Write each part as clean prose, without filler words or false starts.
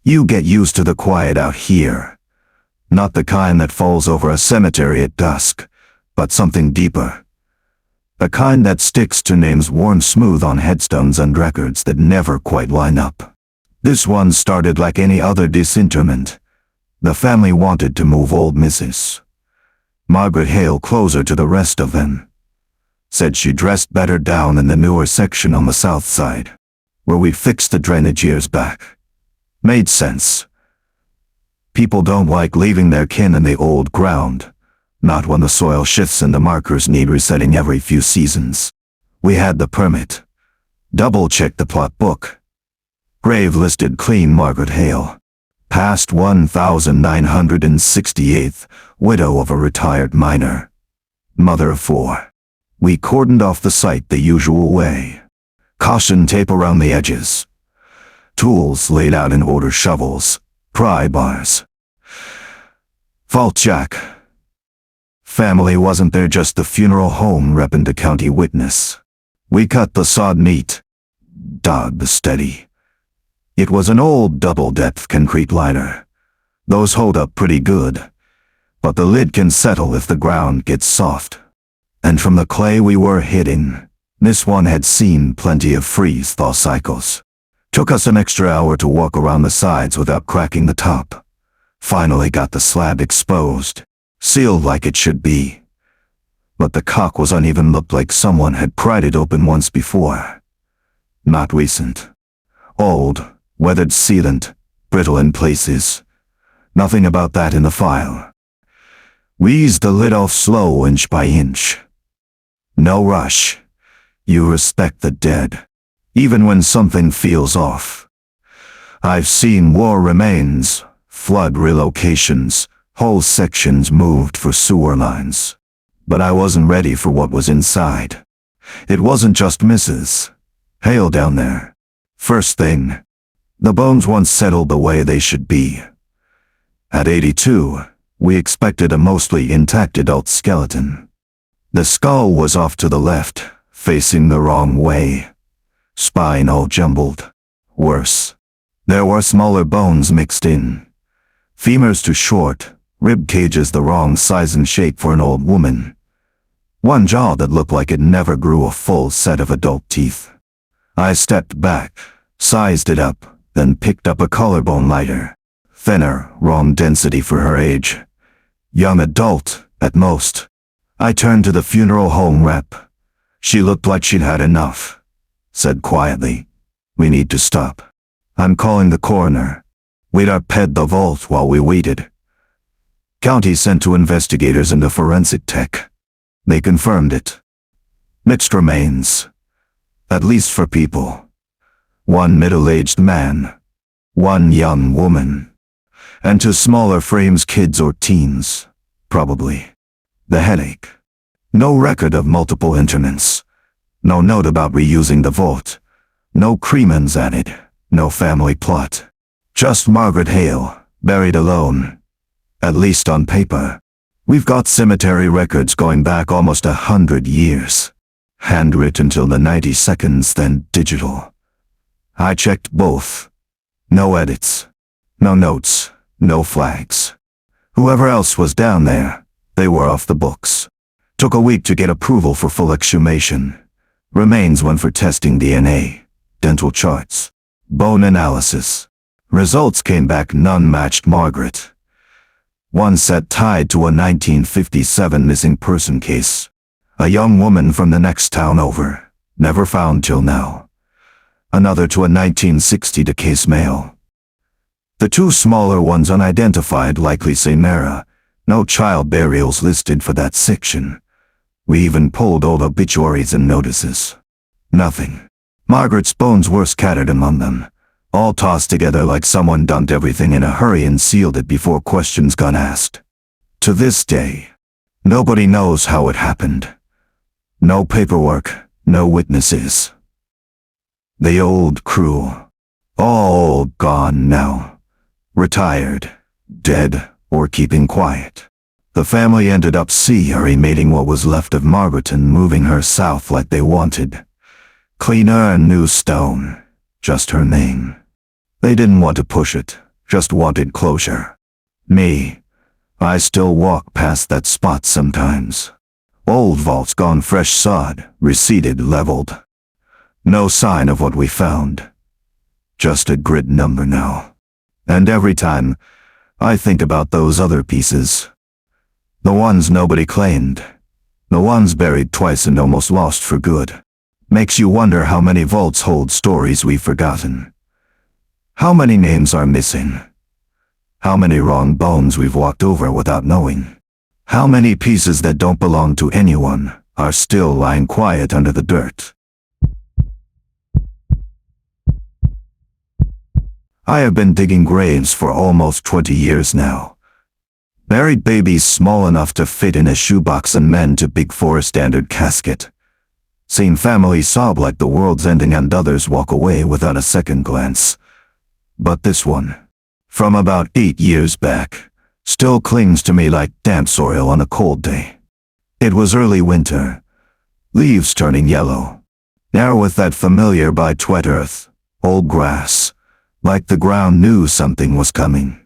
You get used to the quiet out here. Not the kind that falls over a cemetery at dusk, but something deeper. The kind that sticks to names worn smooth on headstones and records that never quite line up. This one started like any other disinterment. The family wanted to move old Mrs. Margaret Hale closer to the rest of them. Said she dressed better down in the newer section on the south side, where we fixed the drainage years back. Made sense. People don't like leaving their kin in the old ground, not when the soil shifts and the markers need resetting every few seasons. We had the permit. Double-checked the plot book. Grave listed clean Margaret Hale. Past 1968th, widow of a retired miner. Mother of 4. We cordoned off the site the usual way. Caution tape around the edges. Tools laid out in order: shovels, pry bars, vault jack. Family wasn't there, just the funeral home rep and a county witness. We cut the sod neat. Dug the steady. It was an old double-depth concrete liner. Those hold up pretty good, but the lid can settle if the ground gets soft. And from the clay we were hitting, this one had seen plenty of freeze-thaw cycles. Took us an extra hour to walk around the sides without cracking the top. Finally got the slab exposed, sealed like it should be. But the caulk was uneven, looked like someone had pried it open once before. Not recent. Old, weathered sealant, brittle in places. Nothing about that in the file. We eased the lid off slow, inch by inch. No rush. You respect the dead, even when something feels off. I've seen war remains, flood relocations, whole sections moved for sewer lines. But I wasn't ready for what was inside. It wasn't just Mrs. Hale down there. First thing, the bones once settled the way they should be. At 82, we expected a mostly intact adult skeleton. The skull was off to the left, facing the wrong way. Spine all jumbled. Worse, there were smaller bones mixed in. Femurs too short, rib cages the wrong size and shape for an old woman. One jaw that looked like it never grew a full set of adult teeth. I stepped back, sized it up, then picked up a collarbone lighter. Thinner, wrong density for her age. Young adult, at most. I turned to the funeral home rep. She looked like she'd had enough. Said quietly, "We need to stop. I'm calling the coroner." We'd arped the vault while we waited. County sent 2 investigators and a forensic tech. They confirmed it. Mixed remains. At least for people. 1 middle-aged man. 1 young woman. And 2 smaller frames, kids or teens. Probably. The headache. No record of multiple interments. No note about reusing the vault. No cremins added. No family plot. Just Margaret Hale, buried alone. At least on paper. We've got cemetery records going back almost 100 years. Handwritten till the 92nds, then digital. I checked both. No edits. No notes. No flags. Whoever else was down there, they were off the books. Took a week to get approval for full exhumation. Remains went for testing DNA, dental charts, bone analysis. Results came back, none matched Margaret. One set tied to a 1957 missing person case. A young woman from the next town over, never found till now. Another to a 1960 case male. The 2 smaller ones unidentified, likely Samara. No child burials listed for that section. We even pulled old obituaries and notices. Nothing. Margaret's bones were scattered among them, all tossed together like someone dumped everything in a hurry and sealed it before questions got asked. To this day, nobody knows how it happened. No paperwork, no witnesses. The old crew. All gone now. Retired, dead, or keeping quiet. The family ended up cremating what was left of Margaret and moving her south like they wanted. Cleaner and new stone, just her name. They didn't want to push it, just wanted closure. Me, I still walk past that spot sometimes. Old vaults gone, fresh sod, reseeded, leveled. No sign of what we found. Just a grid number now. And every time, I think about those other pieces. The ones nobody claimed. The ones buried twice and almost lost for good. Makes you wonder how many vaults hold stories we've forgotten. How many names are missing? How many wrong bones we've walked over without knowing? How many pieces that don't belong to anyone are still lying quiet under the dirt? I have been digging graves for almost 20 years now. Buried babies small enough to fit in a shoebox and men too big for a standard casket. Seen families sob like the world's ending and others walk away without a second glance. But this one, from about 8 years back, still clings to me like damp soil on a cold day. It was early winter, leaves turning yellow. Air with that familiar bright wet earth, old grass, like the ground knew something was coming.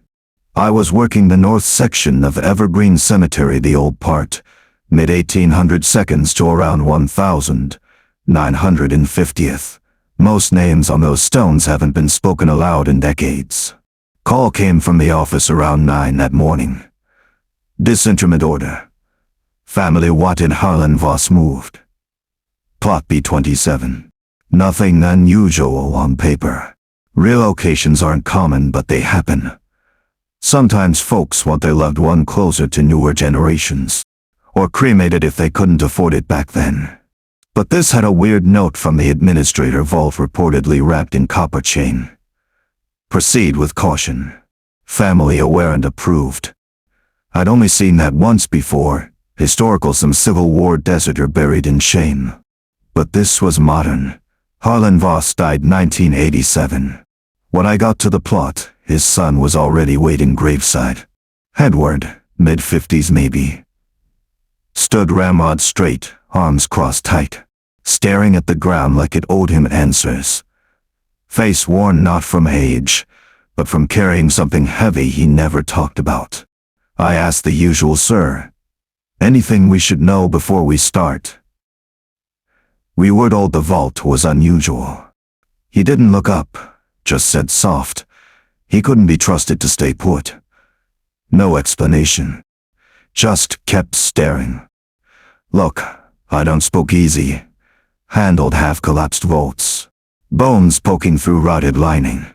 I was working the north section of Evergreen Cemetery, the old part, mid-1800 seconds to around 1950th. Most names on those stones haven't been spoken aloud in decades. Call came from the office around 9 that morning. Disinterment order. Family wanted Harlan Voss moved. Plot B27. Nothing unusual on paper. Relocations aren't common, but they happen. Sometimes folks want their loved one closer to newer generations, or cremated if they couldn't afford it back then. But this had a weird note from the administrator, vault reportedly wrapped in copper chain. Proceed with caution. Family aware and approved. I'd only seen that once before, historical, some Civil War deserter buried in shame. But this was modern. Harlan Voss died 1987. When I got to the plot, his son was already waiting graveside. Edward, mid-50s maybe. Stood ramrod straight, arms crossed tight, staring at the ground like it owed him answers. Face worn not from age, but from carrying something heavy he never talked about. I asked the usual, sir. Anything we should know before we start? We were told the vault was unusual. He didn't look up, just said soft. He couldn't be trusted to stay put. No explanation. Just kept staring. Look, I don't spoke easy. Handled half-collapsed vaults. Bones poking through rotted lining.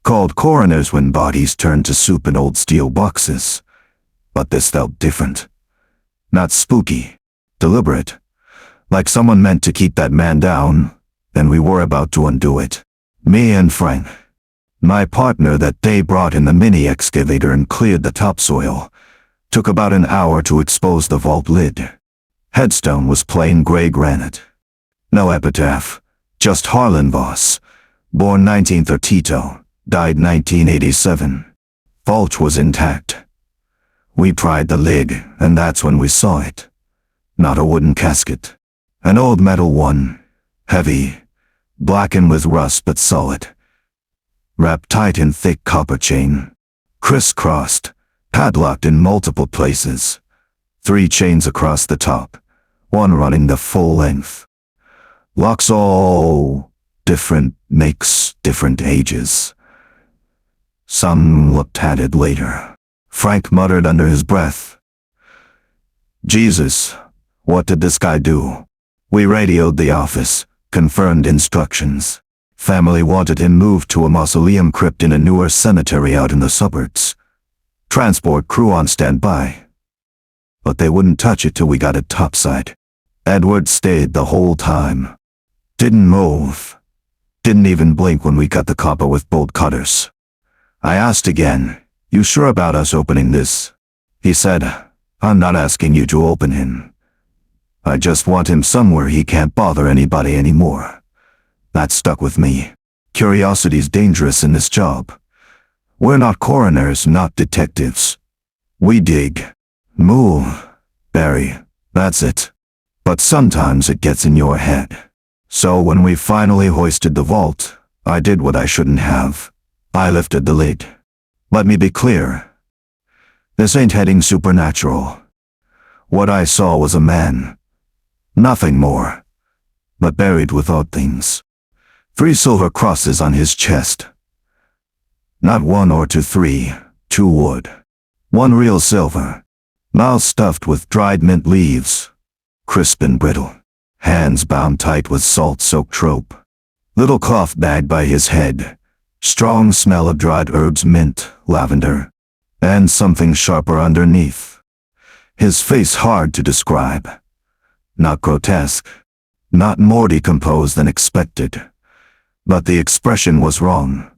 Called coroners when bodies turned to soup in old steel boxes. But this felt different. Not spooky. Deliberate. Like someone meant to keep that man down, and we were about to undo it. Me and Frank, my partner, that day brought in the mini excavator and cleared the topsoil. Took about an hour to expose the vault lid. Headstone was plain gray granite. No epitaph, just Harlan Voss, born 1932, died 1987. Vault was intact. We pried the lid, and that's when we saw it. Not a wooden casket. An old metal one, heavy, blackened with rust but solid. Wrapped tight in thick copper chain. Crisscrossed, padlocked in multiple places. 3 chains across the top, one running the full length. Locks all different makes, different ages. Some looked at it later. Frank muttered under his breath. Jesus, what did this guy do? We radioed the office, confirmed instructions. Family wanted him moved to a mausoleum crypt in a newer cemetery out in the suburbs. Transport crew on standby. But they wouldn't touch it till we got it topside. Edward stayed the whole time. Didn't move. Didn't even blink when we cut the copper with bolt cutters. I asked again, you sure about us opening this? He said, I'm not asking you to open him. I just want him somewhere he can't bother anybody anymore. That stuck with me. Curiosity's dangerous in this job. We're not coroners, not detectives. We dig, move, bury, that's it. But sometimes it gets in your head. So when we finally hoisted the vault, I did what I shouldn't have. I lifted the lid. Let me be clear. This ain't heading supernatural. What I saw was a man. Nothing more. But buried with odd things. 3 silver crosses on his chest. Not 1 or 2, 3, 2 wood. 1 real silver. Mouth stuffed with dried mint leaves. Crisp and brittle. Hands bound tight with salt-soaked rope. Little cloth bag by his head. Strong smell of dried herbs, mint, lavender. And something sharper underneath. His face hard to describe. Not grotesque. Not more decomposed than expected. But the expression was wrong.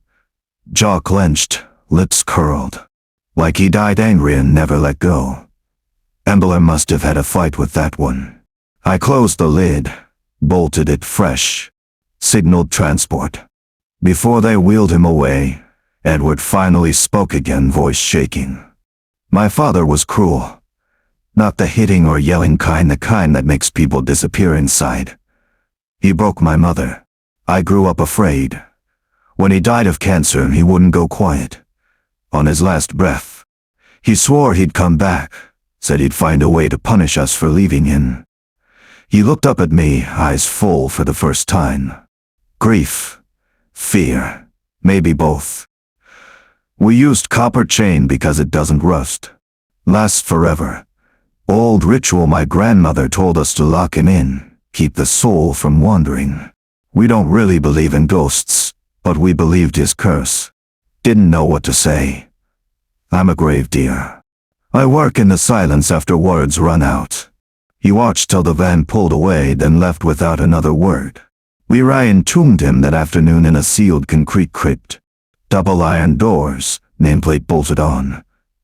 Jaw clenched, lips curled. Like he died angry and never let go. Embler must have had a fight with that one. I closed the lid, bolted it fresh, signaled transport. Before they wheeled him away, Edward finally spoke again, voice shaking. My father was cruel. Not the hitting or yelling kind, the kind that makes people disappear inside. He broke my mother. I grew up afraid. When he died of cancer, he wouldn't go quiet. On his last breath, he swore he'd come back, said he'd find a way to punish us for leaving him. He looked up at me, eyes full for the first time. Grief, fear, maybe both. We used copper chain because it doesn't rust. Lasts forever. Old ritual my grandmother told us to lock him in. Keep the soul from wandering. We don't really believe in ghosts, but we believed his curse. Didn't know what to say. I'm a grave digger. I work in the silence after words run out. He watched till the van pulled away, then left without another word. We entombed him that afternoon in a sealed concrete crypt. Double iron doors, nameplate bolted on.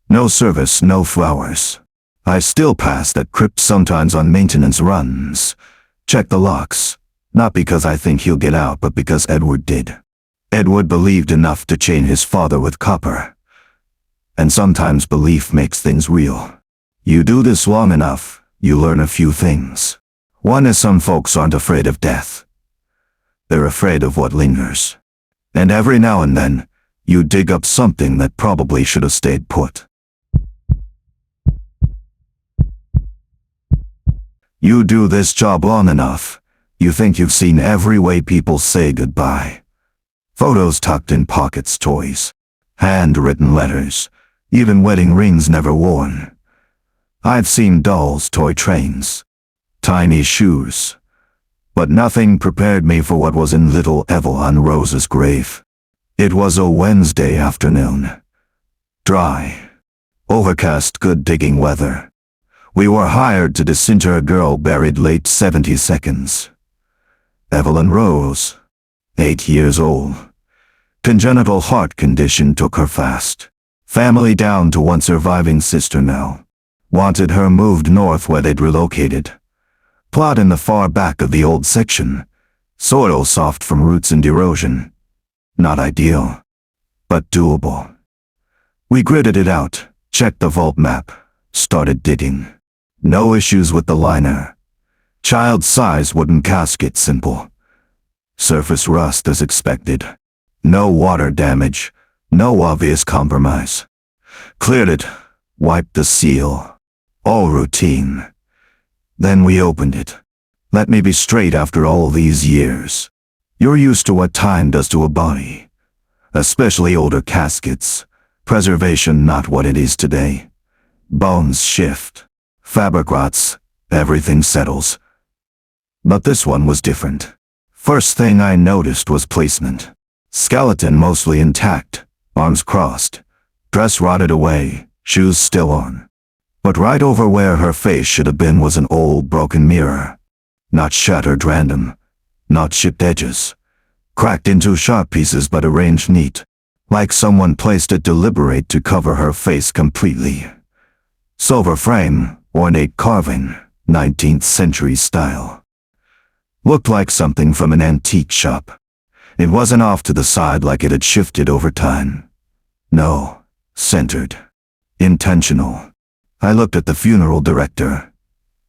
No service, no flowers. I still pass that crypt sometimes on maintenance runs. Check the locks. Not because I think he'll get out, but because Edward did. Edward believed enough to chain his father with copper. And sometimes belief makes things real. You do this long enough, you learn a few things. One is some folks aren't afraid of death. They're afraid of what lingers. And every now and then, you dig up something that probably should have stayed put. You do this job long enough, you think you've seen every way people say goodbye. Photos tucked in pockets, toys, handwritten letters, even wedding rings never worn. I've seen dolls, toy trains, tiny shoes, but nothing prepared me for what was in little Evelyn Rose's grave. It was a Wednesday afternoon. Dry, overcast, good digging weather. We were hired to disinter a girl buried late 70s. Evelyn Rose, 8 years old. Congenital heart condition took her fast. Family down to one surviving sister now. Wanted her moved north where they'd relocated. Plot in the far back of the old section. Soil soft from roots and erosion. Not ideal, but doable. We gridded it out, checked the vault map, started digging. No issues with the liner. Child-size wooden casket, simple. Surface rust as expected. No water damage, no obvious compromise. Cleared it, wiped the seal. All routine. Then we opened it. Let me be straight, after all these years. You're used to what time does to a body. Especially older caskets. Preservation not what it is today. Bones shift. Fabric rots. Everything settles. But this one was different. First thing I noticed was placement. Skeleton mostly intact, arms crossed. Dress rotted away, shoes still on. But right over where her face should have been was an old broken mirror. Not shattered random. Not chipped edges. Cracked into sharp pieces but arranged neat. Like someone placed it deliberate to cover her face completely. Silver frame, ornate carving, 19th century style. Looked like something from an antique shop. It wasn't off to the side like it had shifted over time. No, centered. Intentional. I looked at the funeral director.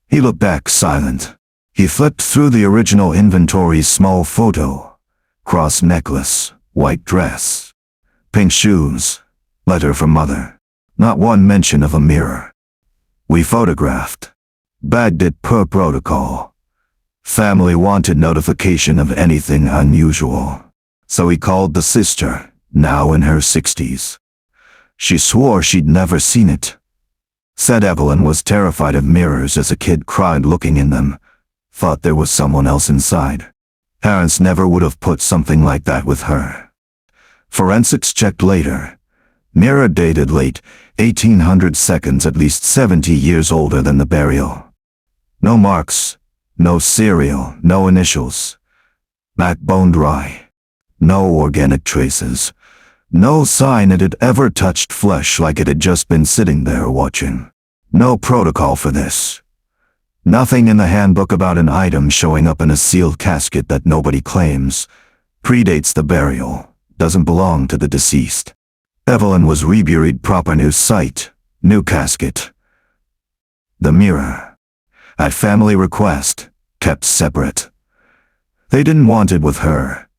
He looked back, silent. He flipped through the original inventory's small photo. Cross necklace, white dress, pink shoes, Letter from mother. Not one mention of a mirror. We photographed. Bagged it per protocol. Family wanted notification of anything unusual. So he called the sister, now in her 60s. She swore she'd never seen it. Said Evelyn was terrified of mirrors as a kid, cried looking in them. Thought there was someone else inside. Parents never would have put something like that with her. Forensics checked later. Mirror dated late 1800 seconds, at least 70 years older than the burial. No marks, no serial, no initials. Backbone dry. No organic traces. No sign it had ever touched flesh, like it had just been sitting there watching. No protocol for this. Nothing in the handbook about an item showing up in a sealed casket that nobody claims. Predates the burial. Doesn't belong to the deceased. Evelyn was reburied proper, new site, new casket. The mirror. At family request, kept separate. They didn't want it with her.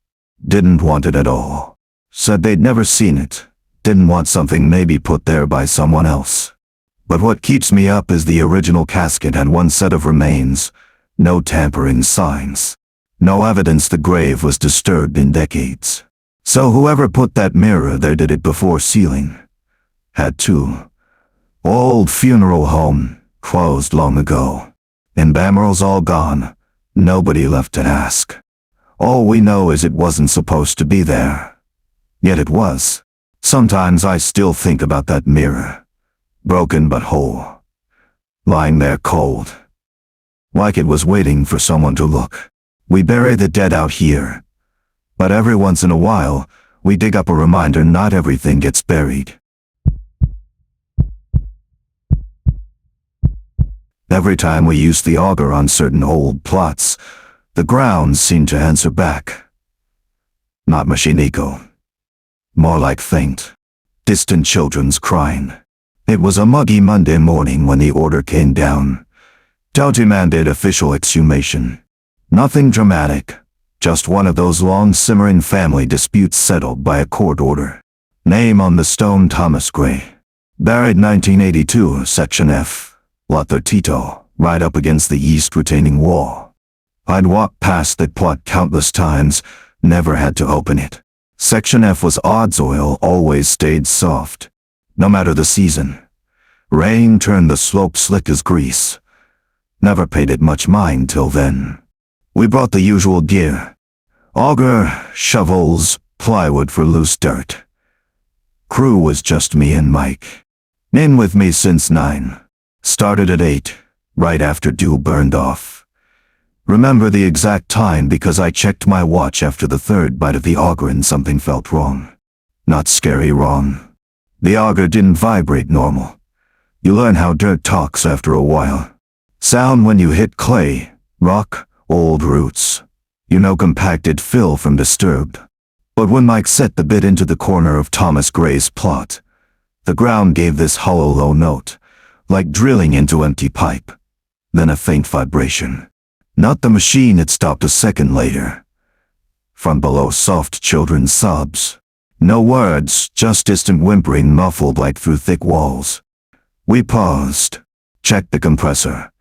Didn't want it at all. Said they'd never seen it. Didn't want something maybe put there by someone else. But what keeps me up is the original casket had one set of remains. No tampering signs. No evidence the grave was disturbed in decades. So whoever put that mirror there did it before sealing. Had to. Old funeral home, closed long ago. Embalmerals all gone. Nobody left to ask. All we know is it wasn't supposed to be there. Yet it was. Sometimes I still think about that mirror. Broken but whole. Lying there cold. Like it was waiting for someone to look. We bury the dead out here. But every once in a while, we dig up a reminder not everything gets buried. Every time we used the auger on certain old plots, the ground seemed to answer back. Not machinico. More like faint, distant children's crying. It was a muggy Monday morning when the order came down. Tau demanded official exhumation. Nothing dramatic. Just one of those long simmering family disputes settled by a court order. Name on the stone: Thomas Gray. Buried 1982, Section F. Lot 32, right up against the east retaining wall. I'd walked past that plot countless times, never had to open it. Section F was odds oil, always stayed soft. No matter the season. Rain turned the slope slick as grease. Never paid it much mind till then. We brought the usual gear. Auger, shovels, plywood for loose dirt. Crew was just me and Mike. In with me since 9. Started at 8, right after dew burned off. Remember the exact time because I checked my watch after the third bite of the auger and something felt wrong. Not scary wrong. The auger didn't vibrate normal. You learn how dirt talks after a while. Sound when you hit clay, rock, old roots. You know compacted fill from disturbed. But when Mike set the bit into the corner of Thomas Gray's plot, the ground gave this hollow low note, like drilling into empty pipe. Then a faint vibration. Not the machine, it stopped a second later. From below, soft children's sobs. No words, just distant whimpering muffled like through thick walls. We paused. Checked the compressor.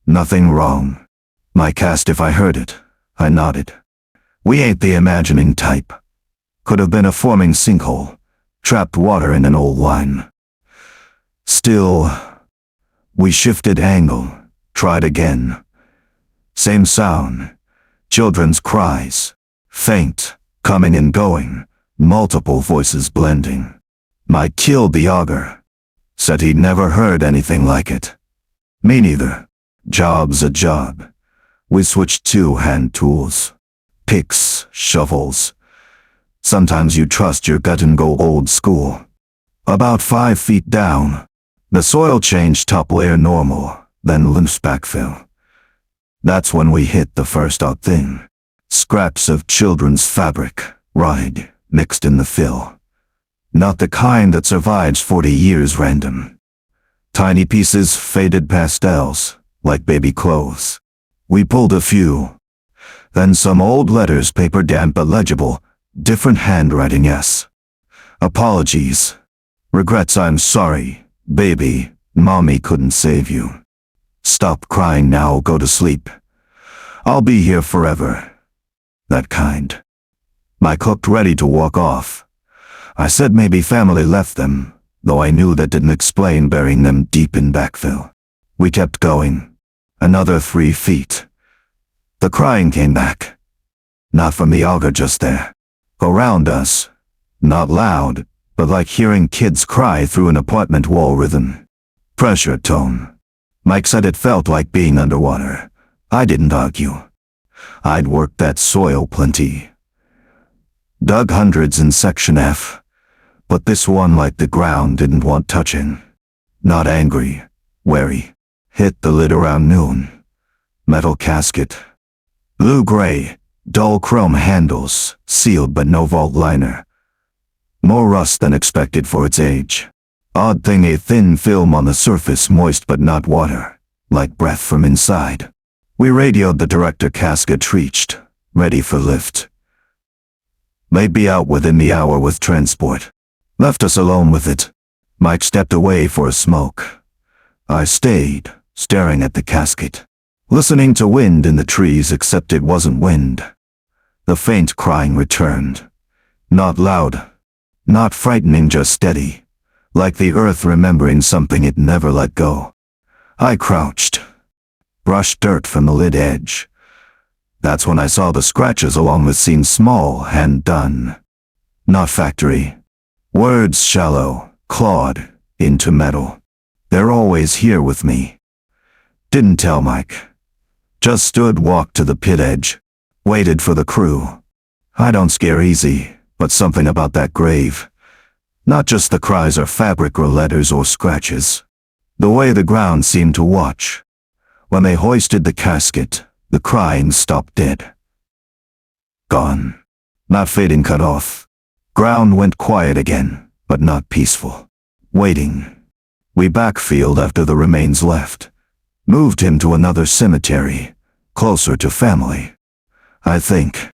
Nothing wrong. Mike asked if I heard it. I nodded. We ain't the imagining type. Could have been a forming sinkhole. Trapped water in an old line. Still, we shifted angle. Tried again. Same sound. Children's cries. Faint. Coming and going. Multiple voices blending. Mike killed the auger. Said he'd never heard anything like it. Me neither. Job's a job. We switched to hand tools. Picks, shovels. Sometimes you trust your gut and go old school. About 5 feet down. The soil changed, top layer normal, then loose backfill. That's when we hit the first odd thing. Scraps of children's fabric, ride, mixed in the fill. Not the kind that survives 40 years random. Tiny pieces, faded pastels, like baby clothes. We pulled a few. Then some old letters, paper damp but legible, different handwriting, yes. Apologies. Regrets, I'm sorry, baby. Mommy couldn't save you. Stop crying now, go to sleep. I'll be here forever. That kind. Mike looked ready to walk off. I said maybe family left them, though I knew that didn't explain burying them deep in backfill. We kept going. Another 3 feet. The crying came back. Not from the auger just there. Around us. Not loud, but like hearing kids cry through an apartment wall rhythm. Pressure tone. Mike said it felt like being underwater. I didn't argue. I'd worked that soil plenty. Dug hundreds in Section F. But this one, like the ground, didn't want touching. Not angry. Wary. Hit the lid around noon. Metal casket. Blue-gray. Dull chrome handles. Sealed but no vault liner. More rust than expected for its age. Odd thing, a thin film on the surface, moist but not water. Like breath from inside. We radioed the director. Casket reached. Ready for lift. They'd be out within the hour with transport. Left us alone with it. Mike stepped away for a smoke. I stayed, staring at the casket. Listening to wind in the trees, except it wasn't wind. The faint crying returned. Not loud. Not frightening, just steady. Like the earth remembering something it never let go. I crouched. Brushed dirt from the lid edge. That's when I saw the scratches along the seam, small, hand done. Not factory. Words shallow, clawed, into metal. They're always here with me. Didn't tell Mike. Just stood, walked to the pit edge. Waited for the crew. I don't scare easy, but something about that grave. Not just the cries or fabric or letters or scratches. The way the ground seemed to watch. When they hoisted the casket, the crying stopped dead. Gone. Not fading, cut off. Ground went quiet again, but not peaceful. Waiting. We backfilled after the remains left. Moved him to another cemetery, closer to family. I think.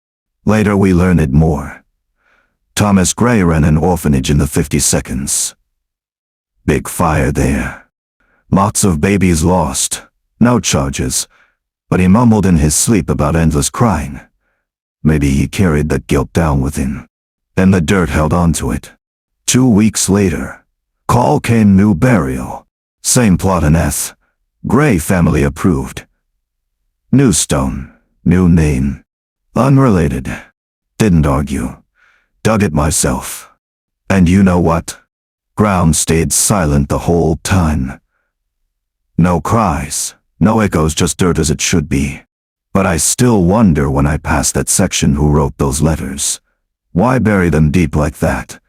Later we learned more. Thomas Gray ran an orphanage in the 52nds. Big fire there. Lots of babies lost. No charges. But he mumbled in his sleep about endless crying. Maybe he carried that guilt down with him. Then the dirt held on to it. 2 weeks later, call came, new burial. Same plot and S. Gray family approved. New stone, new name. Unrelated. Didn't argue. Dug it myself. And you know what? Ground stayed silent the whole time. No cries, no echoes, just dirt as it should be. But I still wonder when I pass that section who wrote those letters. Why bury them deep like that?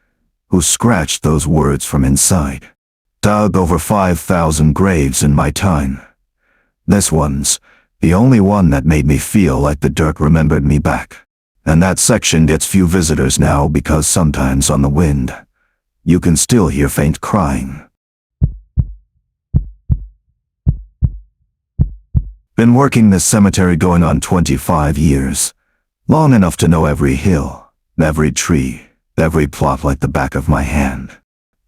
Who scratched those words from inside? Dug over 5,000 graves in my time. This one's the only one that made me feel like the dirt remembered me back. And that section gets few visitors now because sometimes on the wind, you can still hear faint crying. Been working this cemetery going on 25 years. Long enough to know every hill, every tree, every plot like the back of my hand.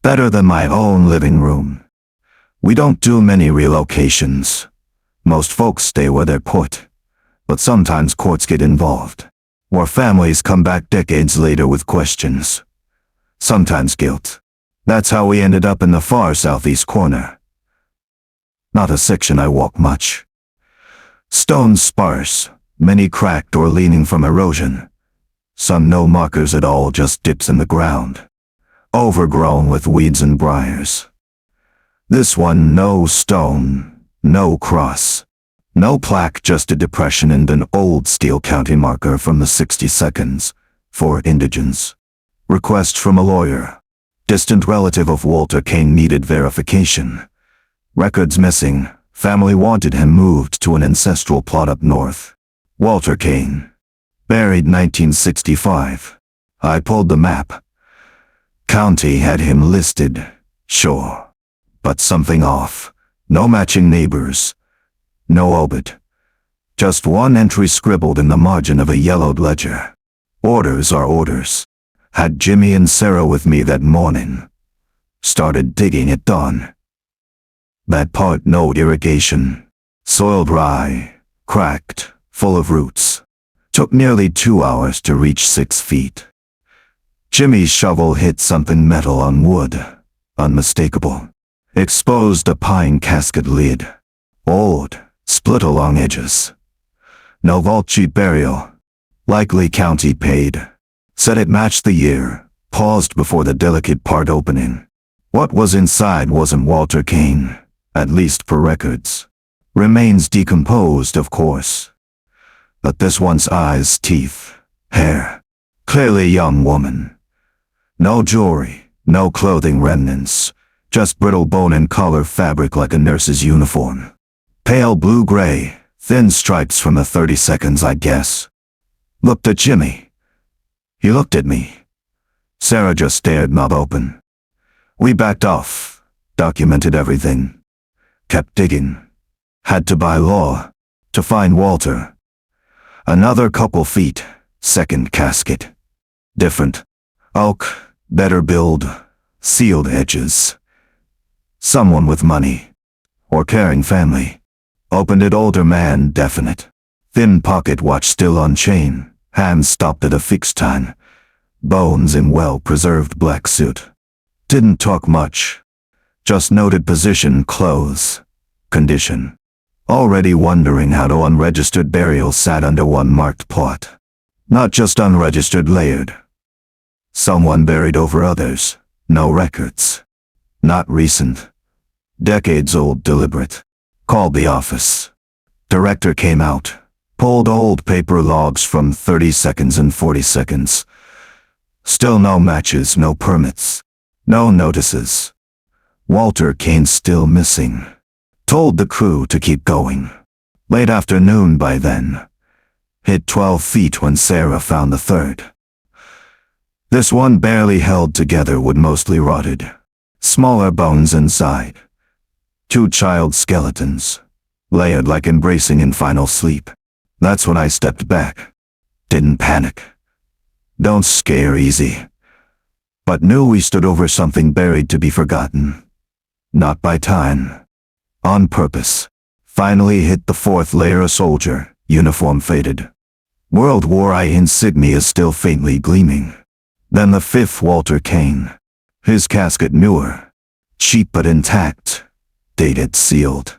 Better than my own living room. We don't do many relocations. Most folks stay where they're put. But sometimes courts get involved. Or families come back decades later with questions. Sometimes guilt. That's how we ended up in the far southeast corner. Not a section I walk much. Stones sparse, many cracked or leaning from erosion. Some no markers at all, just dips in the ground. Overgrown with weeds and briars. This one, no stone, no cross. No plaque, just a depression and an old steel county marker from the 62nds, for indigents. Request from a lawyer. Distant relative of Walter Kane needed verification. Records missing. Family wanted him moved to an ancestral plot up north. Walter Kane. Buried 1965. I pulled the map. County had him listed, sure. But something off. No matching neighbors. No obit. Just one entry scribbled in the margin of a yellowed ledger. Orders are orders. Had Jimmy and Sarah with me that morning. Started digging at dawn. That part no irrigation. Soiled rye, cracked, full of roots. Took nearly 2 hours to reach 6 feet. Jimmy's shovel hit something metal on wood. Unmistakable. Exposed a pine casket lid. Old, split along edges. No vault sheet burial. Likely county paid. Said it matched the year. Paused before the delicate part opening. What was inside wasn't Walter Kane, at least for records. Remains decomposed, of course. But this one's eyes, teeth, hair. Clearly young woman. No jewelry, no clothing remnants. Just brittle bone and color fabric like a nurse's uniform. Pale blue-gray, thin stripes from the 30 seconds, I guess. Looked at Jimmy. He looked at me. Sarah just stared, mouth open. We backed off, documented everything. Kept digging. Had to by law, to find Walter. Another couple feet, second casket. Different. Oak, better build, sealed edges. Someone with money. Or caring family. Opened it, older man, definite. Thin pocket watch still on chain, hands stopped at a fixed time. Bones in well-preserved black suit. Didn't talk much. Just noted position, clothes, condition. Already wondering how to unregistered burial sat under one marked plot. Not just unregistered, layered. Someone buried over others, no records. Not recent. Decades old, deliberate. Called the office. Director came out. Pulled old paper logs from 30 seconds and 40 seconds. Still no matches, no permits. No notices. Walter Kane still missing. Told the crew to keep going. Late afternoon by then. Hit 12 feet when Sarah found the third. This one barely held together, would mostly rotted. Smaller bones inside. 2 child skeletons. Layered like embracing in final sleep. That's when I stepped back. Didn't panic. Don't scare easy. But knew we stood over something buried to be forgotten. Not by time. On purpose. Finally hit the 4th layer, a soldier, uniform faded. World War I insignia still faintly gleaming. Then the 5th, Walter Kane. His casket newer. Cheap but intact. Dated, sealed.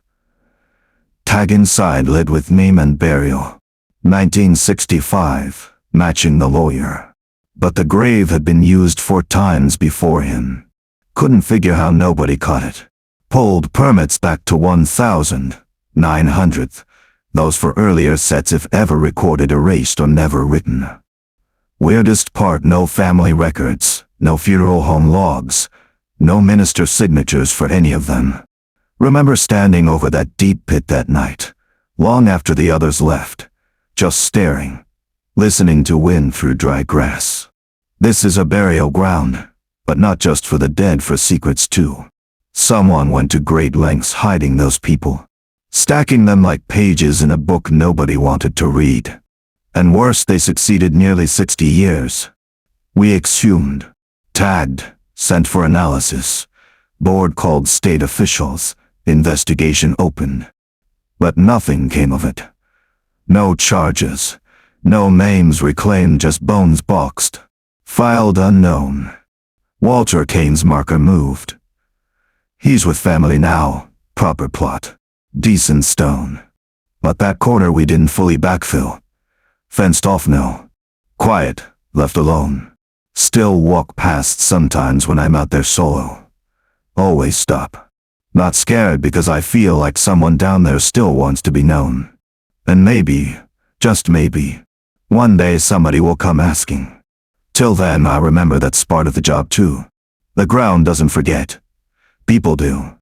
Tag inside lid with name and burial. 1965, matching the lawyer. But the grave had been used 4 times before him. Couldn't figure how nobody caught it. Pulled permits back to 1900th. Those for earlier sets, if ever recorded, erased or never written. Weirdest part, no family records, no funeral home logs, no minister signatures for any of them. Remember standing over that deep pit that night, long after the others left, just staring, listening to wind through dry grass. This is a burial ground, but not just for the dead, for secrets too. Someone went to great lengths hiding those people, stacking them like pages in a book nobody wanted to read. And worse, they succeeded nearly 60 years. We exhumed, tagged, sent for analysis. Board called state officials, investigation opened. But nothing came of it. No charges, no names reclaimed, just bones boxed. Filed unknown. Walter Kane's marker moved. He's with family now, proper plot. Decent stone. But that corner we didn't fully backfill. Fenced off, no. Quiet, left alone. Still walk past sometimes when I'm out there solo. Always stop. Not scared, because I feel like someone down there still wants to be known. And maybe, just maybe, one day somebody will come asking. Till then, I remember that's part of the job too. The ground doesn't forget. People do.